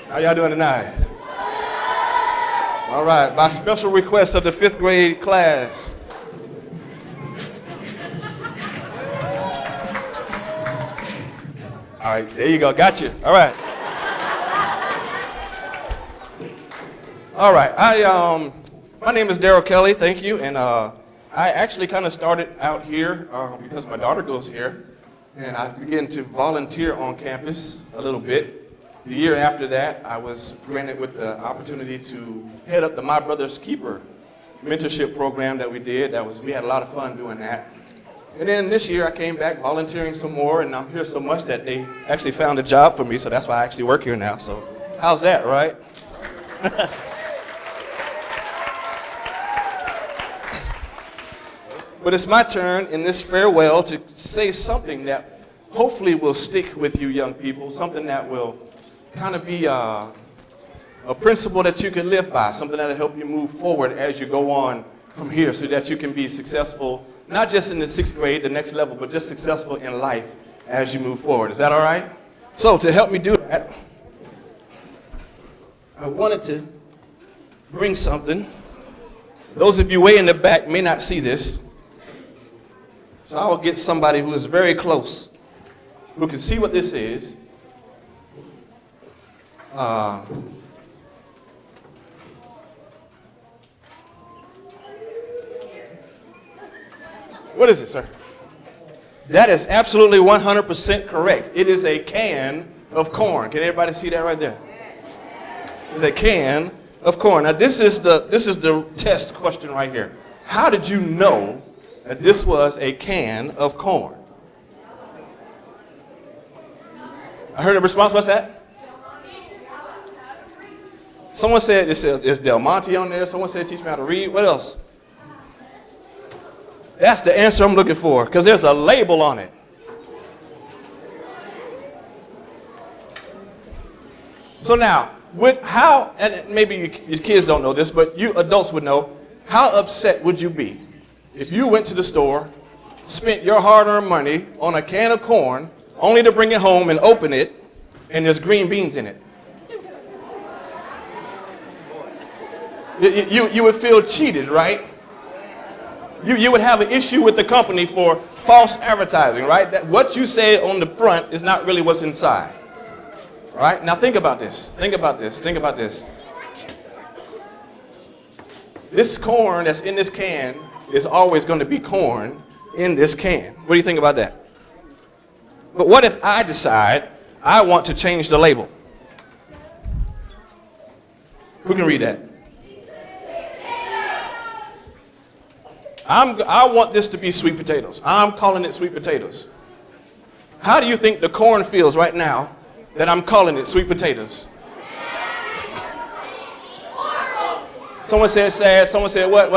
How y'all doing tonight? All right, by special request of the 5th grade class. All right, there you go, got you. All right. All right, my name is Darrell Kelly, thank you, and I actually kind of started out here because my daughter goes here, and I began to volunteer on campus a little bit. The year after that, I was granted with the opportunity to head up the My Brother's Keeper mentorship program that we did. We had a lot of fun doing that. And then this year I came back volunteering some more, and I'm here so much that they actually found a job for me, so that's why I actually work here now. So how's that, right? But it's my turn in this farewell to say something that hopefully will stick with you young people, something that will kind of be a principle that you can live by, something that will help you move forward as you go on from here so that you can be successful, not just in the 6th grade, the next level, but just successful in life as you move forward. Is that all right? So to help me do that, I wanted to bring something. Those of you way in the back may not see this, so I will get somebody who is very close, who can see what this is. What is it, sir? That is absolutely 100% correct. It is a can of corn. Can everybody see that right there? It's a can of corn. Now this is the test question right here. How did you know that this was a can of corn? I heard a response. What's that? Someone said it's Del Monte on there. Someone said teach me how to read. What else? That's the answer I'm looking for, because there's a label on it. So now, and maybe your kids don't know this, but you adults would know, how upset would you be if you went to the store, spent your hard-earned money on a can of corn, only to bring it home and open it, and there's green beans in it? You would feel cheated, right? You would have an issue with the company for false advertising, right? That what you say on the front is not really what's inside. All right? Now think about this. Think about this. Think about this. This corn that's in this can is always going to be corn in this can. What do you think about that? But what if I decide I want to change the label? Who can read that? I want this to be sweet potatoes. I'm calling it sweet potatoes. How do you think the corn feels right now that I'm calling it sweet potatoes? Someone said sad. Someone said what?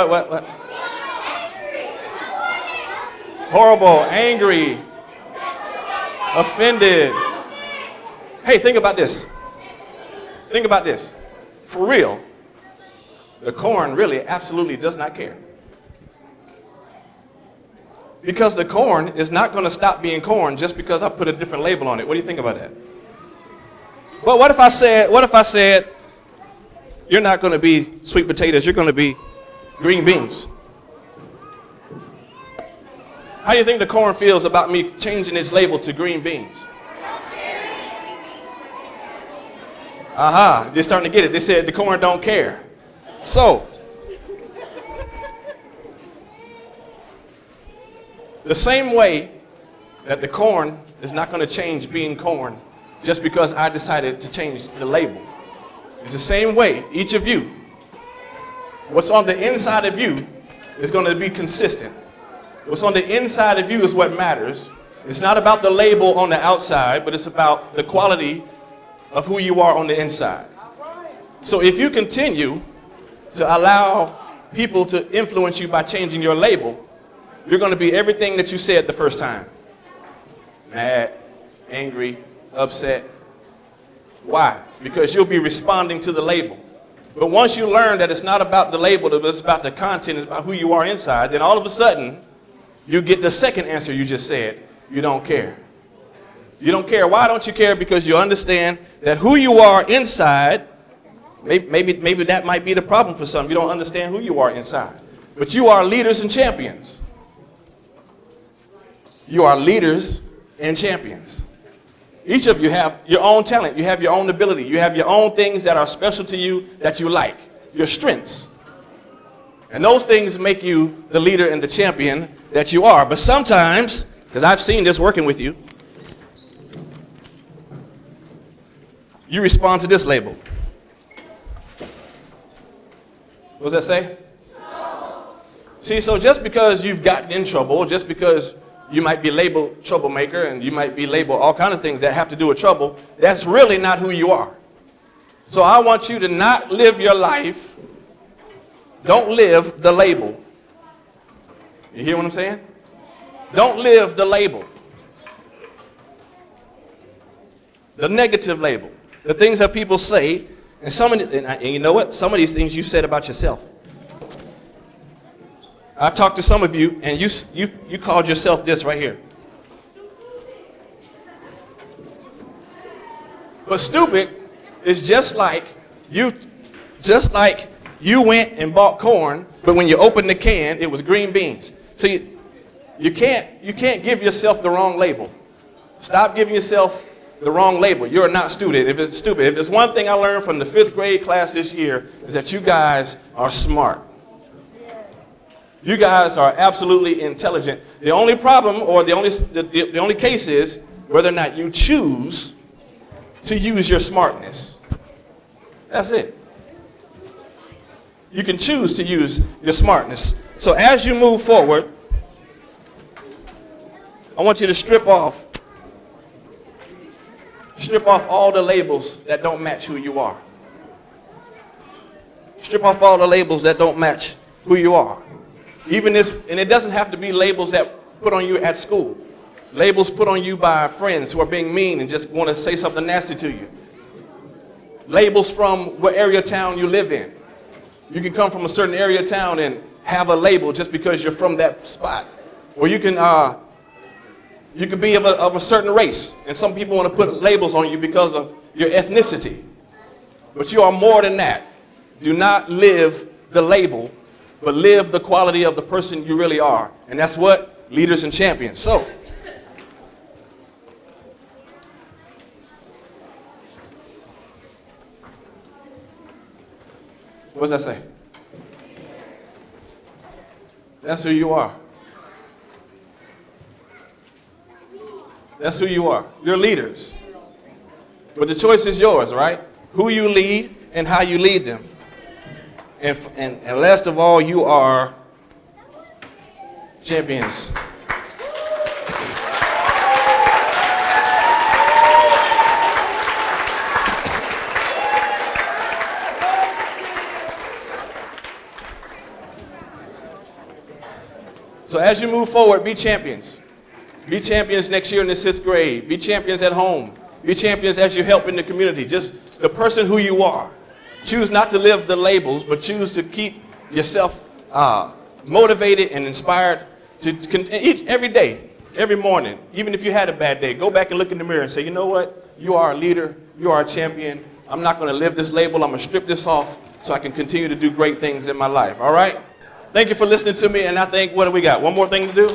Horrible, angry, offended. Hey, think about this. Think about this. For real, the corn really absolutely does not care. Because the corn is not going to stop being corn just because I put a different label on it. What do you think about that? But what if I said, you're not going to be sweet potatoes, you're going to be green beans? How do you think the corn feels about me changing its label to green beans? Aha, they're starting to get it. They said the corn don't care. So, the same way that the corn is not going to change being corn just because I decided to change the label. It's the same way, each of you, what's on the inside of you is going to be consistent. What's on the inside of you is what matters. It's not about the label on the outside, but it's about the quality of who you are on the inside. So if you continue to allow people to influence you by changing your label, you're going to be everything that you said the first time. Mad, angry, upset. Why? Because you'll be responding to the label. But once you learn that it's not about the label, but it's about the content, it's about who you are inside, then all of a sudden, you get the second answer you just said. You don't care. You don't care. Why don't you care? Because you understand that who you are inside, maybe that might be the problem for some. You don't understand who you are inside. But you are leaders and champions. You are leaders and champions. Each of you have your own talent. You have your own ability. You have your own things that are special to you that you like, your strengths. And those things make you the leader and the champion that you are. But sometimes, because I've seen this working with you, you respond to this label. What does that say? No. See, so just because you've gotten in trouble, just because you might be labeled troublemaker and you might be labeled all kinds of things that have to do with trouble, that's really not who you are. So I want you to not live your life. Don't live the label. You hear what I'm saying? Don't live the label. The negative label. The things that people say, and you know what? Some of these things you said about yourself. I've talked to some of you, and you called yourself this right here. But stupid is just like you went and bought corn, but when you opened the can, it was green beans. So you can't give yourself the wrong label. Stop giving yourself the wrong label. You're not stupid. If it's stupid, if there's one thing I learned from the 5th grade class this year, is that you guys are smart. You guys are absolutely intelligent. The only problem, or the only case is whether or not you choose to use your smartness. That's it. You can choose to use your smartness. So as you move forward, I want you to strip off all the labels that don't match who you are. Strip off all the labels that don't match who you are. And it doesn't have to be labels that put on you at school. Labels put on you by friends who are being mean and just want to say something nasty to you. Labels from what area of town you live in. You can come from a certain area of town and have a label just because you're from that spot. Or you can be of a certain race, and some people want to put labels on you because of your ethnicity. But you are more than that. Do not live the label, but live the quality of the person you really are. And that's what? Leaders and champions. So, what does that say? That's who you are. That's who you are. You're leaders. But the choice is yours, right? Who you lead and how you lead them. And last of all, you are champions. So as you move forward, be champions. Be champions next year in the 6th grade. Be champions at home. Be champions as you help in the community. Just the person who you are. Choose not to live the labels, but choose to keep yourself motivated and inspired to every day, every morning. Even if you had a bad day, go back and look in the mirror and say, you know what? You are a leader. You are a champion. I'm not going to live this label. I'm going to strip this off so I can continue to do great things in my life. All right? Thank you for listening to me. And I think, what do we got? One more thing to do?